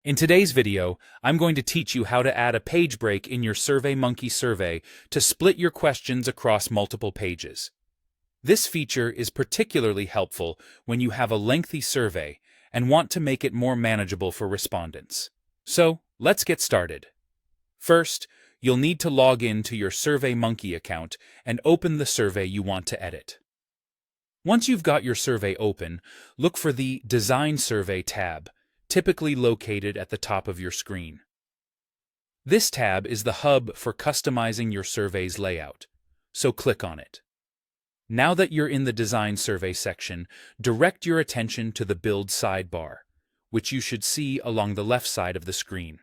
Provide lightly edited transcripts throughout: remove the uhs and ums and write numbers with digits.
In today's video, I'm going to teach you how to add a page break in your Surveymonkey survey to split your questions across multiple pages. This feature is particularly helpful when you have a lengthy survey and want to make it more manageable for respondents. So, let's get started. First, you'll need to log in to your Surveymonkey account and open the survey you want to edit. Once you've got your survey open, look for the Design Survey tab, typically located at the top of your screen. This tab is the hub for customizing your survey's layout, so click on it. Now that you're in the Design Survey section, direct your attention to the Build sidebar, which you should see along the left side of the screen.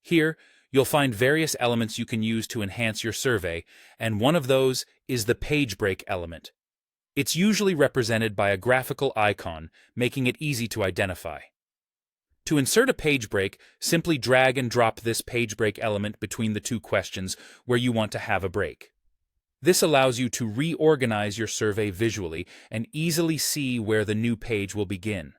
Here, you'll find various elements you can use to enhance your survey, and one of those is the page break element. It's usually represented by a graphical icon, making it easy to identify. To insert a page break, simply drag and drop this page break element between the two questions where you want to have a break. This allows you to reorganize your survey visually and easily see where the new page will begin.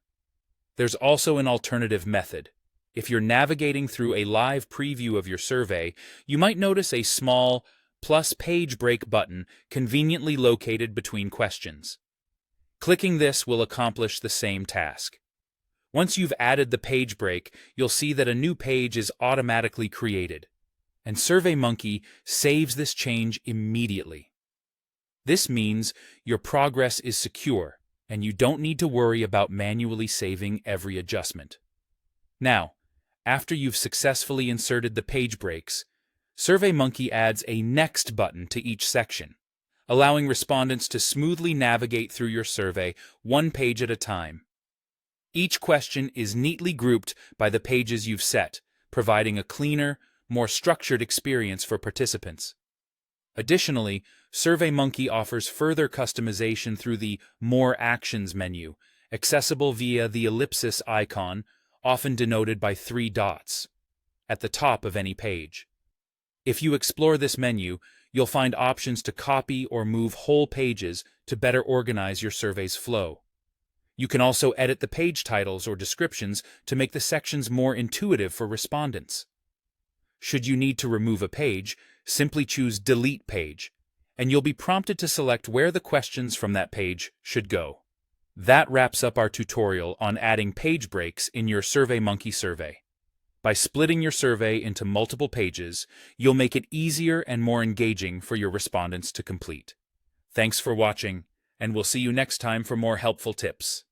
There's also an alternative method. If you're navigating through a live preview of your survey, you might notice a small plus page break button conveniently located between questions. Clicking this will accomplish the same task. Once you've added the page break, you'll see that a new page is automatically created, and Surveymonkey saves this change immediately. This means your progress is secure, and you don't need to worry about manually saving every adjustment. Now, after you've successfully inserted the page breaks, Surveymonkey adds a Next button to each section, allowing respondents to smoothly navigate through your survey one page at a time. Each question is neatly grouped by the pages you've set, providing a cleaner, more structured experience for participants. Additionally, Surveymonkey offers further customization through the More Actions menu, accessible via the ellipsis icon, often denoted by 3 dots, at the top of any page. If you explore this menu, you'll find options to copy or move whole pages to better organize your survey's flow. You can also edit the page titles or descriptions to make the sections more intuitive for respondents. Should you need to remove a page, simply choose Delete Page, and you'll be prompted to select where the questions from that page should go. That wraps up our tutorial on adding page breaks in your Surveymonkey survey. By splitting your survey into multiple pages, you'll make it easier and more engaging for your respondents to complete. Thanks for watching, and we'll see you next time for more helpful tips.